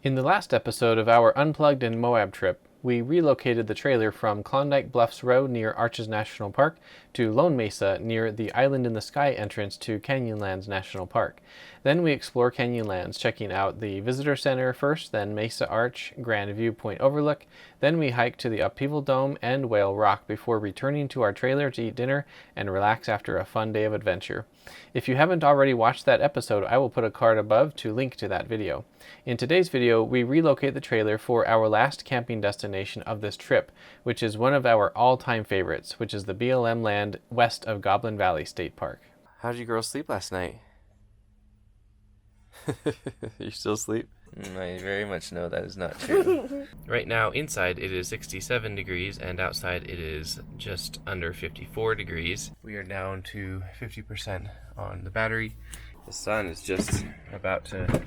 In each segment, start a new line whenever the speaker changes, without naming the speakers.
In the last episode of our Unplugged and Moab trip, we relocated the trailer from Klondike Bluffs Road near Arches National Park to Lone Mesa near the Island in the Sky entrance to Canyonlands National Park. Then we explore Canyonlands, checking out the visitor center first, then Mesa Arch, Grand Viewpoint Overlook. Then we hike to the Upheaval Dome and Whale Rock before returning to our trailer to eat dinner and relax after a fun day of adventure. If you haven't already watched that episode, I will put a card above to link to that video. In today's video, we relocate the trailer for our last camping destination of this trip, which is one of our all-time favorites, which is the BLM land west of Goblin Valley State Park. How did you girls sleep last night? You still asleep? I very much know that is not true. Right now, inside it is 67 degrees, and outside it is just under 54 degrees. We are down to 50% on the battery. The sun is just about to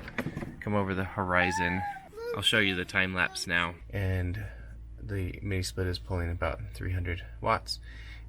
come over the horizon. I'll show you the time lapse now. And the mini split is pulling about 300 watts,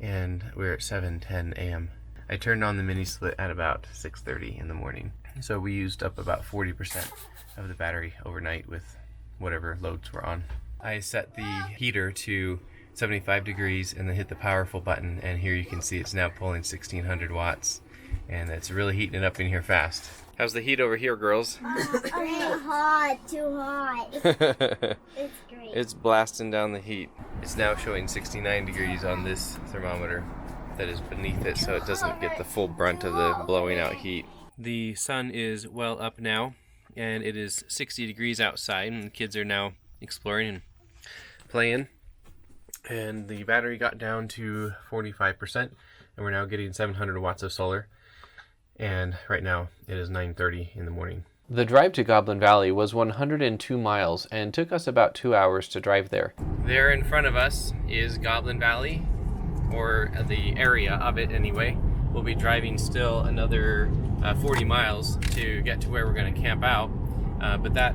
and we're at 7:10 a.m. I turned on the mini split at about 6:30 in the morning. So we used up about 40% of the battery overnight with whatever loads were on. I set the heater to 75 degrees and then hit the powerful button, and here you can see it's now pulling 1600 watts, and it's really heating it up in here fast. How's the heat over here, girls?
Hot, too hot. It's great.
It's blasting down the heat. It's now showing 69 degrees on this thermometer that is beneath it, so it doesn't get the full brunt of the blowing out heat. The sun is well up now, and it is 60 degrees outside, and the kids are now exploring and playing. And the battery got down to 45%, and we're now getting 700 watts of solar. And right now it is 9:30 in the morning. The drive to Goblin Valley was 102 miles and took us about 2 hours to drive there. There in front of us is Goblin Valley, or the area of it anyway. We'll be driving still another 40 miles to get to where we're going to camp out, but that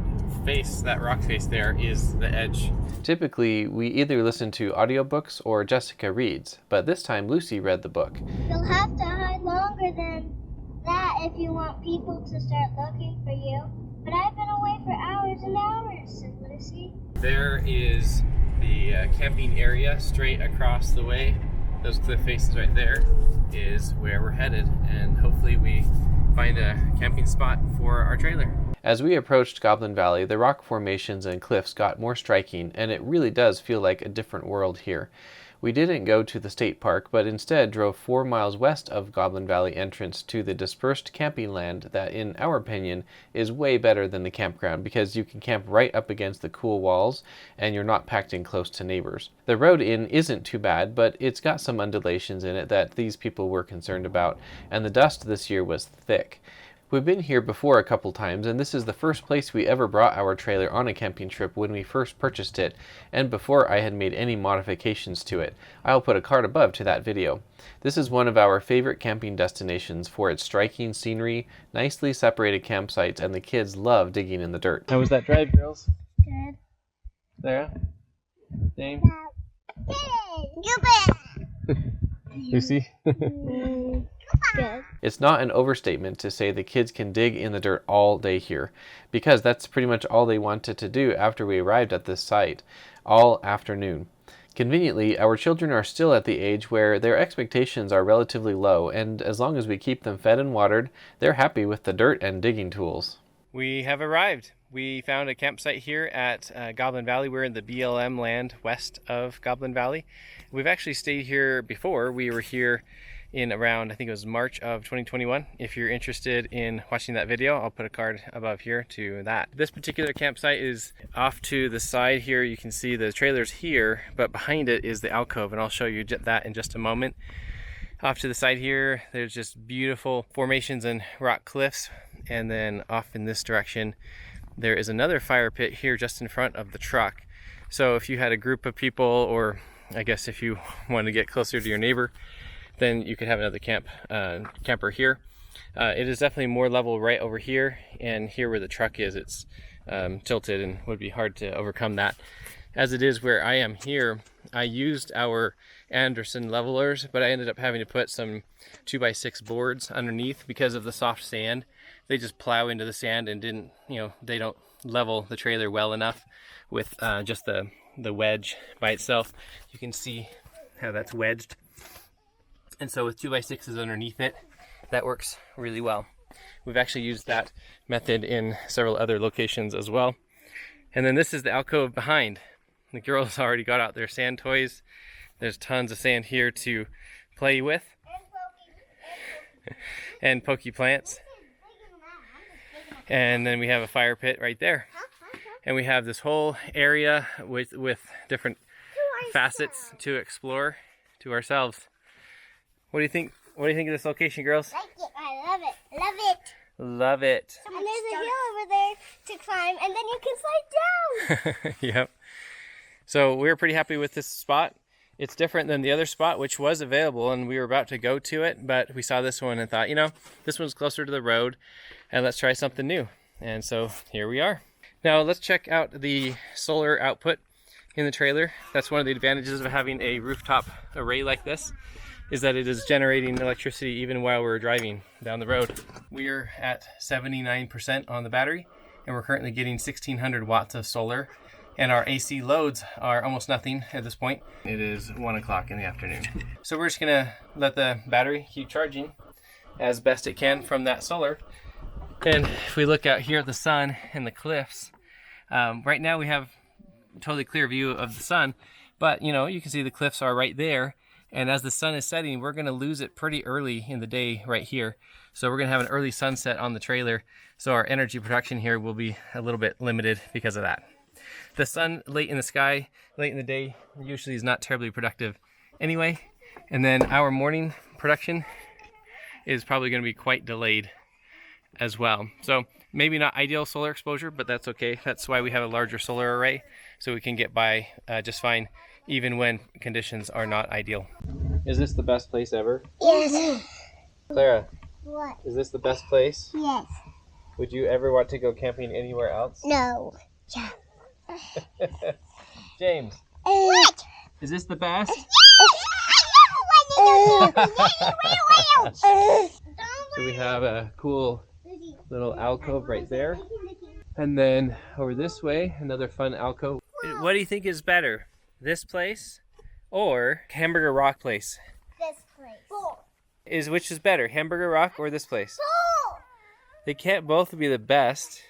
rock face there is the edge. Typically, we either listen to audiobooks or Jessica reads, but this time Lucy read the book.
You'll have to hide longer than that if you want people to start looking for you. But I've been away for hours and hours, said Lucy. There is the camping area straight across the way. Those cliff faces right there is where we're headed, and hopefully we find a camping spot for our trailer. As we approached Goblin Valley, the rock formations and cliffs got more striking, and it really does feel like a different world here. We didn't go to the state park, but instead drove 4 miles west of Goblin Valley entrance to the dispersed camping land that, in our opinion, is way better than the campground because you can camp right up against the cool walls and you're not packed in close to neighbors. The road in isn't too bad, but it's got some undulations in it that these people were concerned about, and the dust this year was thick. We've been here before a couple times, and this is the first place we ever brought our trailer on a camping trip when we first purchased it, and before I had made any modifications to it. I'll put a card above to that video. This is one of our favorite camping destinations for its striking scenery, nicely separated campsites, and the kids love digging in the dirt. How was that drive, girls? Good.
Sarah? Dane?
You bet.
Lucy?
Good.
It's not an overstatement to say the kids can dig in the dirt all day here, because that's pretty much all they wanted to do after we arrived at this site, all afternoon. Conveniently, our children are still at the age where their expectations are relatively low, and as long as we keep them fed and watered, they're happy with the dirt and digging tools. We have arrived. We found a campsite here at Goblin Valley. We're in the BLM land west of Goblin Valley. We've actually stayed here before. We were here in around, I think it was March of 2021. If you're interested in watching that video, I'll put a card above here to that. This particular campsite is off to the side here. You can see the trailers here, but behind it is the alcove, and I'll show you that in just a moment. Off to the side here, there's just beautiful formations and rock cliffs, and then off in this direction, there is another fire pit here just in front of the truck. So if you had a group of people, or I guess if you wanted to get closer to your neighbor, then you could have another camper here. It is definitely more level right over here, and here where the truck is, it's tilted and would be hard to overcome that. As it is where I am here, I used our Anderson levelers, but I ended up having to put some 2x6 boards underneath because of the soft sand. They just plow into the sand and they don't
level the trailer well enough with just the wedge by itself. You can see how that's wedged. And so with 2x6s underneath it, that works really well. We've actually used that method in several other locations as well. And then this is the alcove behind. The girls already got out their sand toys. There's tons of sand here to play with. And pokey plants. And then we have a fire pit right there. And we have this whole area with different facets to explore to ourselves. What do you think? What do you think of this location, girls?
Like it. I love it. Love it.
Love it.
And there's a hill over there to climb, and then you can slide down.
Yep. So we're pretty happy with this spot. It's different than the other spot, which was available, and we were about to go to it, but we saw this one and thought, you know, this one's closer to the road, and let's try something new. And so here we are. Now let's check out the solar output in the trailer. That's one of the advantages of having a rooftop array like this, is that it is generating electricity even while we're driving down the road. We're at 79% on the battery, and we're currently getting 1600 watts of solar, and our AC loads are almost nothing at this point. It is 1 o'clock in the afternoon. So we're just gonna let the battery keep charging as best it can from that solar. And if we look out here at the sun and the cliffs, right now we have a totally clear view of the sun, but you know, you can see the cliffs are right there. And as the sun is setting, we're gonna lose it pretty early in the day right here. So we're gonna have an early sunset on the trailer. So our energy production here will be a little bit limited because of that. The sun late in the sky, late in the day, usually is not terribly productive anyway. And then our morning production is probably gonna be quite delayed as well. So maybe not ideal solar exposure, but that's okay. That's why we have a larger solar array, so we can get by just fine even when conditions are not ideal. Is this the best place ever?
Yes.
Clara,
What?
is this the best place?
Yes.
Would you ever want to go camping anywhere else?
No. Yeah.
James,
What?
is this the best? So we have a cool little alcove right there. And then over this way, another fun alcove. What do you think is better? This place or Hamburger Rock place?
This place.
Which is better, Hamburger Rock or this place?
Oh.
They can't both be the best,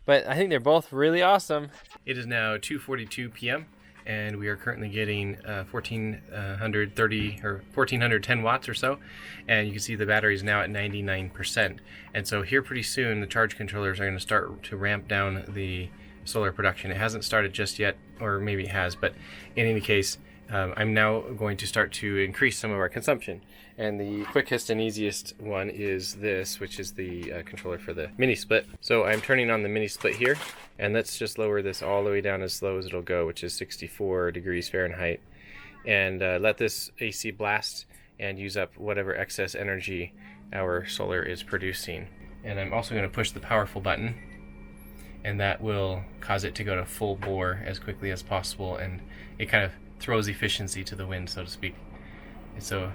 but I think they're both really awesome. It is now 2:42 p.m. and we are currently getting 1430 or 1410 watts or so, and you can see the battery is now at 99%. And so here pretty soon the charge controllers are going to start to ramp down the solar production. It hasn't started just yet, or maybe it has, but in any case, I'm now going to start to increase some of our consumption. And the quickest and easiest one is this, which is the controller for the mini split. So I'm turning on the mini split here, and let's just lower this all the way down as slow as it'll go, which is 64 degrees Fahrenheit, and let this AC blast and use up whatever excess energy our solar is producing. And I'm also going to push the powerful button, and that will cause it to go to full bore as quickly as possible, and it kind of throws efficiency to the wind, so to speak. And so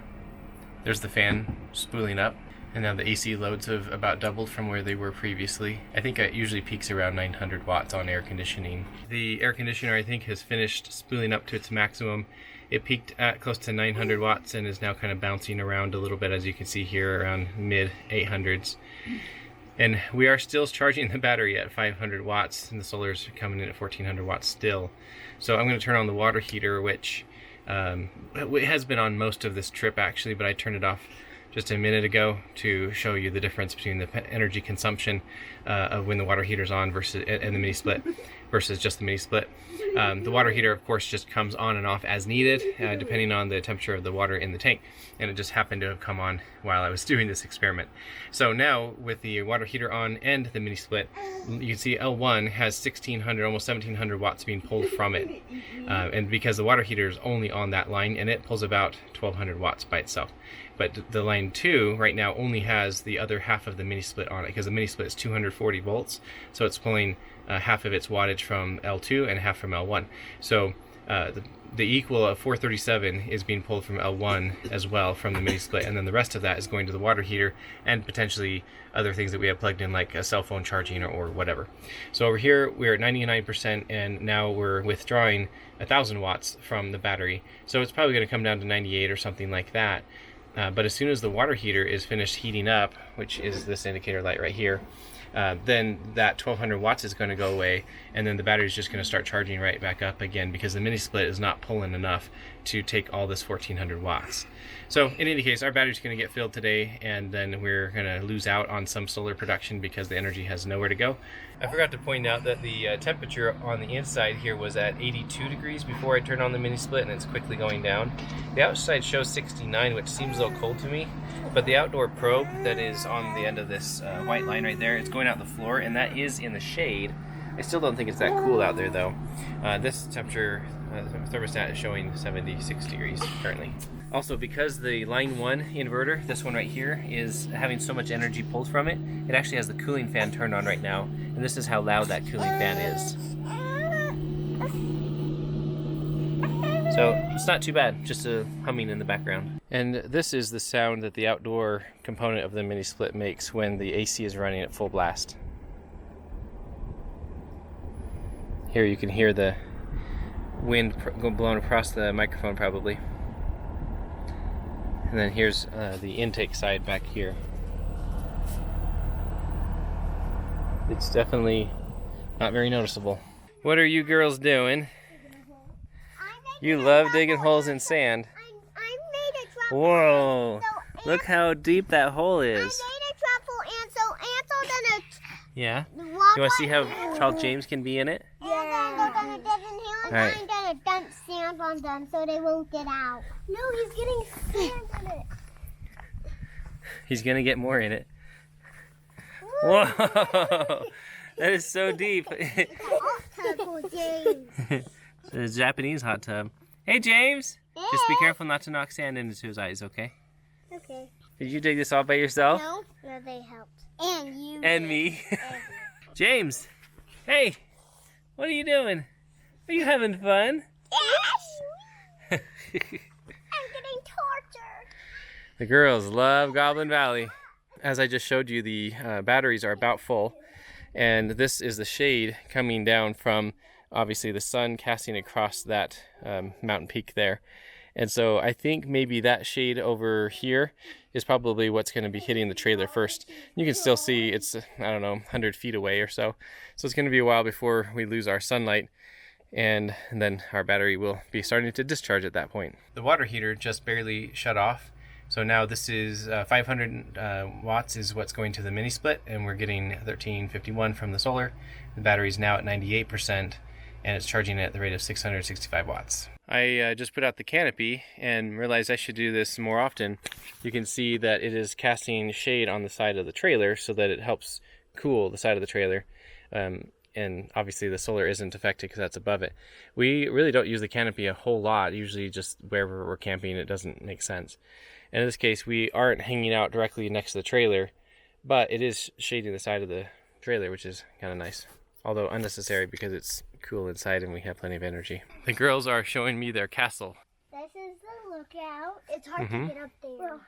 there's the fan spooling up, and now the AC loads have about doubled from where they were previously. I think it usually peaks around 900 watts on air conditioning. The air conditioner, I think, has finished spooling up to its maximum. It peaked at close to 900 watts and is now kind of bouncing around a little bit, as you can see here, around mid 800s. And we are still charging the battery at 500 watts, and the solar's coming in at 1400 watts still. So I'm going to turn on the water heater, which it has been on most of this trip actually, but I turned it off just a minute ago to show you the difference between the energy consumption of when the water heater's on versus and the mini split versus just the mini split. The water heater, of course, just comes on and off as needed, depending on the temperature of the water in the tank, and it just happened to have come on while I was doing this experiment. So now, with the water heater on and the mini split, you can see L1 has 1600, almost 1700 watts being pulled from it, and because the water heater is only on that line, and it pulls about 1200 watts by itself. But the line 2 right now only has the other half of the mini split on it, because the mini split is 240 volts, so it's pulling half of its wattage from L2 and half from L1. So the equal of 437 is being pulled from L1 as well from the mini split, and then the rest of that is going to the water heater and potentially other things that we have plugged in, like a cell phone charging or whatever. So over here we're at 99%, and now we're withdrawing 1,000 watts from the battery, so it's probably going to come down to 98 or something like that. But as soon as the water heater is finished heating up, which is this indicator light right here, then that 1200 watts is going to go away, and then the battery is just going to start charging right back up again, because the mini split is not pulling enough to take all this 1400 watts. So in any case, our battery's going to get filled today, and then we're going to lose out on some solar production because the energy has nowhere to go. I forgot to point out that the temperature on the inside here was at 82 degrees before I turned on the mini split, and it's quickly going down. The outside shows 69, which seems a little cold to me, but the outdoor probe that is on the end of this white line right there, it's going out the floor, and that is in the shade. I still don't think it's that cool out there though. This temperature thermostat is showing 76 degrees currently. Also, because the line 1 inverter, this one right here, is having so much energy pulled from it, it actually has the cooling fan turned on right now, and this is how loud that cooling fan is. So it's not too bad, just a humming in the background. And this is the sound that the outdoor component of the mini split makes when the AC is running at full blast. Here you can hear the wind blowing across the microphone probably. And then here's the intake side back here. It's definitely not very noticeable. What are you girls doing? You love digging holes in sand.
I made a truffle.
Whoa! Look how deep that hole is.
I made a truffle, and so Ansel's gonna.
Yeah.
You
You want to see how tall James can be in it?
Yeah, they're gonna dig in here, and
Right.
I'm gonna dump sand on them so they won't get out. No, he's getting sand in it.
He's gonna get more in it. Whoa! That is so deep.
It's a hot tub for James.
It's a Japanese hot tub. Hey James! Just be careful not to knock sand into his eyes, okay?
Okay.
Did you dig this all by yourself?
No, they helped. And you.
And
did.
me.
And
James! Hey! What are you doing? Are you having fun?
Yes! I'm getting tortured.
The girls love Goblin Valley. As I just showed you, the batteries are about full, and this is the shade coming down from obviously the sun casting across that mountain peak there. And so I think maybe that shade over here is probably what's going to be hitting the trailer first. You can still see it's, I don't know, 100 feet away or so. So it's going to be a while before we lose our sunlight, and then our battery will be starting to discharge at that point. The water heater just barely shut off. So now this is 500 watts is what's going to the mini split, and we're getting 1351 from the solar. The battery's now at 98%, and it's charging at the rate of 665 watts. I just put out the canopy and realized I should do this more often. You can see that it is casting shade on the side of the trailer so that it helps cool the side of the trailer. And obviously the solar isn't affected because that's above it. We really don't use the canopy a whole lot. Usually just wherever we're camping, it doesn't make sense. And in this case, we aren't hanging out directly next to the trailer, but it is shading the side of the trailer, which is kind of nice. Although unnecessary because it's cool inside and we have plenty of energy. The girls are showing me their castle.
this is the lookout. It's hard to get up there.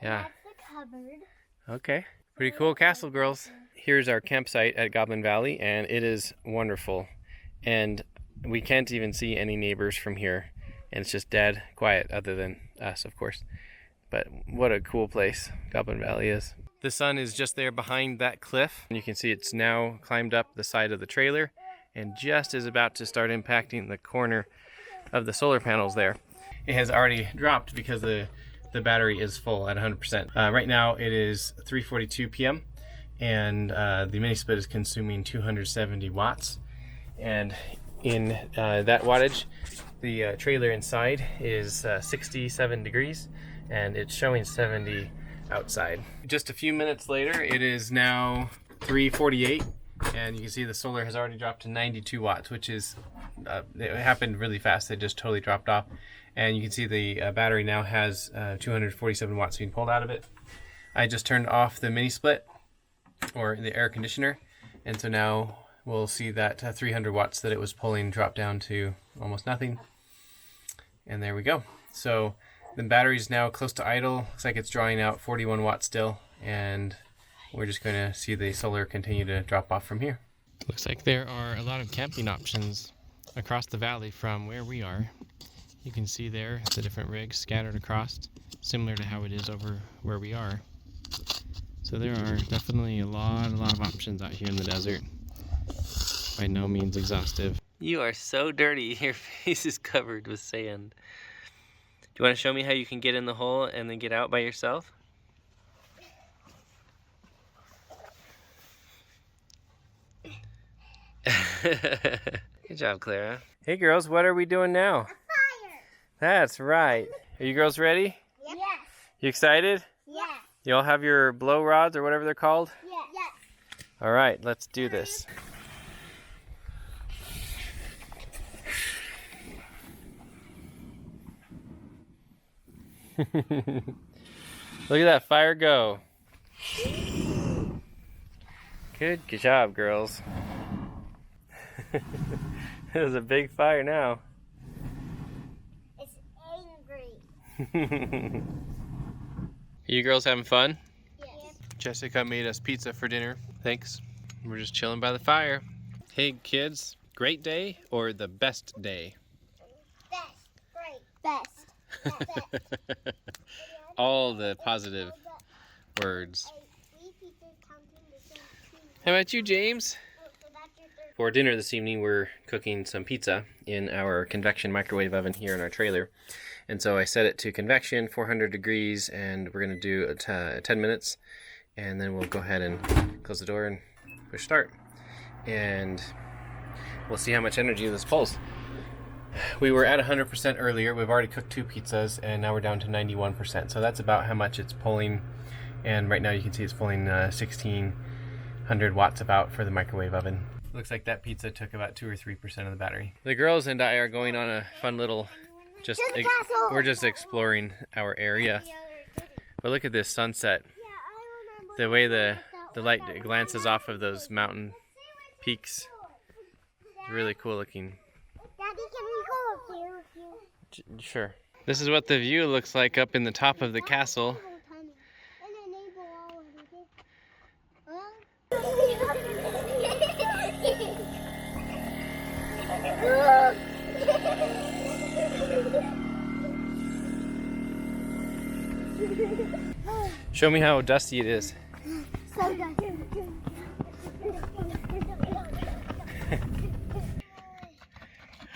Yeah.
That's the cupboard.
Okay. Pretty cool castle, girls. Here's our campsite at Goblin Valley, and it is wonderful. And we can't even see any neighbors from here. And it's just dead quiet, other than us, of course. But what a cool place Goblin Valley is. The sun is just there behind that cliff. And you can see it's now climbed up the side of the trailer and just is about to start impacting the corner of the solar panels there. It has already dropped because the battery is full at 100%. Right now it is 3:42 p.m. and the mini split is consuming 270 watts. And in that wattage, the trailer inside is 67 degrees and it's showing 70 outside. Just a few minutes later, it is now 3:48 and you can see the solar has already dropped to 92 watts, which is, it happened really fast. It just totally dropped off. And you can see the battery now has 247 watts being pulled out of it. I just turned off the mini split, or the air conditioner, and so now we'll see that 300 watts that it was pulling drop down to almost nothing. And there we go. So the battery's now close to idle. Looks like it's drawing out 41 watts still, and we're just going to see the solar continue to drop off from here. Looks like there are a lot of camping options across the valley from where we are. You can see there the different rigs scattered across, similar to how it is over where we are. So there are definitely a lot of options out here in the desert. By no means exhaustive. You are so dirty. Your face is covered with sand. Do you want to show me how you can get in the hole and then get out by yourself? Good job, Clara. Hey girls, what are we doing now? A fire! That's right. Are you girls ready?
Yes.
You excited?
Yes.
You all have your blow rods or whatever they're called?
Yes.
All right, let's do this. Look at that fire go. Good job, girls. It was a big fire now.
It's angry.
You girls having fun?
Yes.
Jessica made us pizza for dinner. Thanks. We're just chilling by the fire. Hey kids, great day or the best day?
Best. Great. Best.
All the positive words. How about you, James? For dinner this evening, we're cooking some pizza in our convection microwave oven here in our trailer. And so I set it to convection, 400 degrees, and we're going to do 10 minutes. And then we'll go ahead and close the door and push start. And we'll see how much energy this pulls. We were at 100% earlier. We've already cooked 2 pizzas, and now we're down to 91%. So that's about how much it's pulling. And right now you can see it's pulling 1,600 watts about for the microwave oven. Looks like that pizza took about 2 or 3% of the battery. The girls and I are going on a fun little, we're just exploring our area. But look at this sunset. The way the light glances off of those mountain peaks. It's really cool looking.
Daddy, can we go up here with you?
Sure. This is what the view looks like up in the top of the castle. Show me how dusty it is.
So dusty.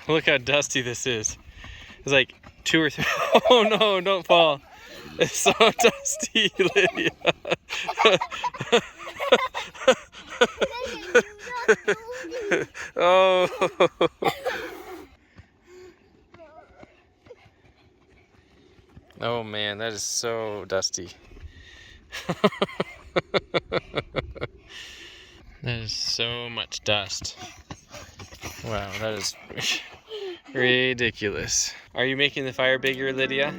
Look how dusty this is. It's like 2 or 3. Oh no, don't fall. It's so dusty, Lydia. Oh. Oh man, that is so dusty. That is so much dust. Wow, that is ridiculous. Are you making the fire bigger, Lydia?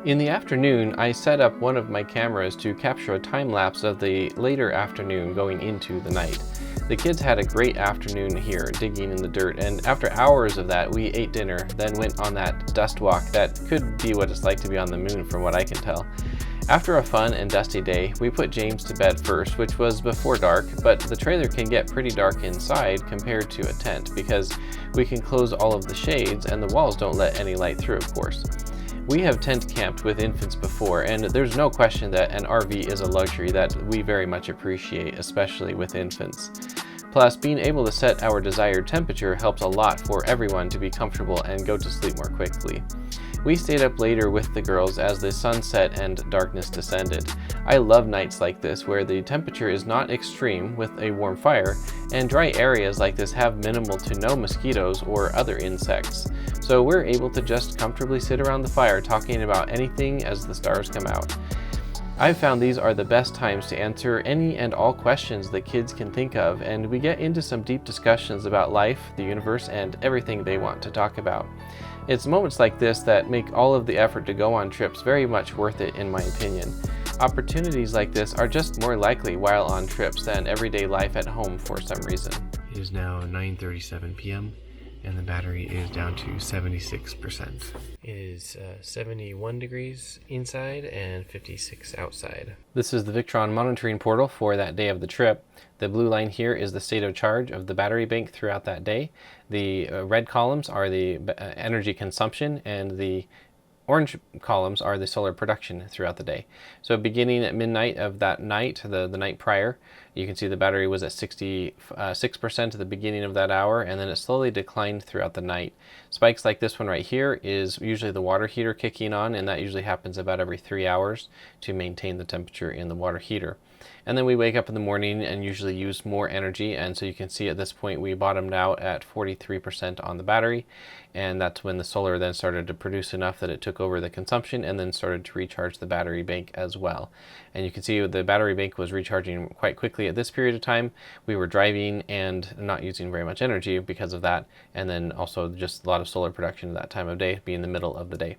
In the afternoon, I set up one of my cameras to capture a time lapse of the later afternoon going into the night. The kids had a great afternoon here digging in the dirt, and after hours of that we ate dinner, then went on that dust walk that could be what it's like to be on the moon from what I can tell. After a fun and dusty day, we put James to bed first, which was before dark, but the trailer can get pretty dark inside compared to a tent because we can close all of the shades and the walls don't let any light through, of course. We have tent camped with infants before, and there's no question that an RV is a luxury that we very much appreciate, especially with infants. Plus, being able to set our desired temperature helps a lot for everyone to be comfortable and go to sleep more quickly. We stayed up later with the girls as the sun set and darkness descended. I love nights like this where the temperature is not extreme with a warm fire, and dry areas like this have minimal to no mosquitoes or other insects. So we're able to just comfortably sit around the fire talking about anything as the stars come out. I've found these are the best times to answer any and all questions the kids can think of, and we get into some deep discussions about life, the universe, and everything they want to talk about. It's moments like this that make all of the effort to go on trips very much worth it, in my opinion. Opportunities like this are just more likely while on trips than everyday life at home for some reason.
is now 9:37 p.m. and the battery is down to 76%. It is 71 degrees inside and 56 outside.
This is the Victron Monitoring Portal for that day of the trip. The blue line here is the state of charge of the battery bank throughout that day. The red columns are the energy consumption, and the orange columns are the solar production throughout the day. So beginning at midnight of that night, the night prior, you can see the battery was at 66% at the beginning of that hour, and then it slowly declined throughout the night. Spikes like this one right here is usually the water heater kicking on, and that usually happens about every 3 hours to maintain the temperature in the water heater. And then we wake up in the morning and usually use more energy, and so you can see at this point we bottomed out at 43% on the battery, and that's when the solar then started to produce enough that it took over the consumption and then started to recharge the battery bank as well. And you can see the battery bank was recharging quite quickly at this period of time. We were driving and not using very much energy because of that, and then also just a lot of solar production at that time of day, being the middle of the day.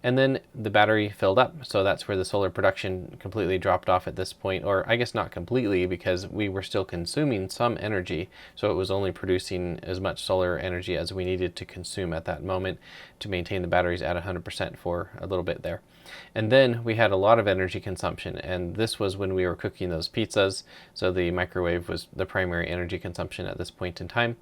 And then the battery filled up, so that's where the solar production completely dropped off at this point, or I guess not completely, because we were still consuming some energy, so it was only producing as much solar energy as we needed to consume at that moment to maintain the batteries at 100% for a little bit there. And then we had a lot of energy consumption, and this was when we were cooking those pizzas, so the microwave was the primary energy consumption at this point in time.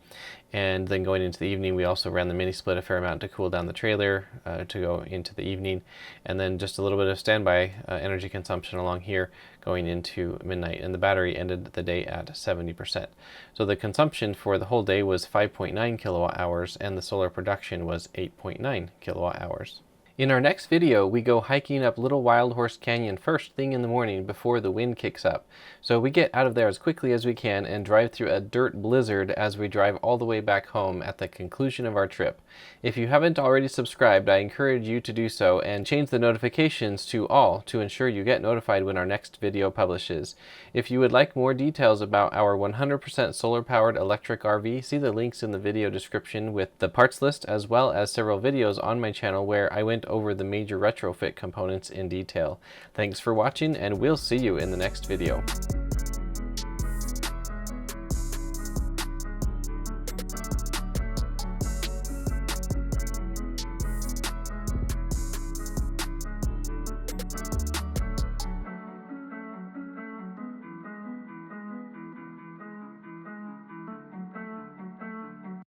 And then going into the evening, we also ran the mini split a fair amount to cool down the trailer to go into the evening, and then just a little bit of standby energy consumption along here going into midnight, and the battery ended the day at 70%. So the consumption for the whole day was 5.9 kilowatt hours, and the solar production was 8.9 kilowatt hours. In our next video, we go hiking up Little Wild Horse Canyon first thing in the morning before the wind kicks up. So we get out of there as quickly as we can and drive through a dirt blizzard as we drive all the way back home at the conclusion of our trip. If you haven't already subscribed, I encourage you to do so and change the notifications to all to ensure you get notified when our next video publishes. If you would like more details about our 100% solar-powered electric RV, see the links in the video description with the parts list, as well as several videos on my channel where I went over the major retrofit components in detail. Thanks for watching, and we'll see you in the next video.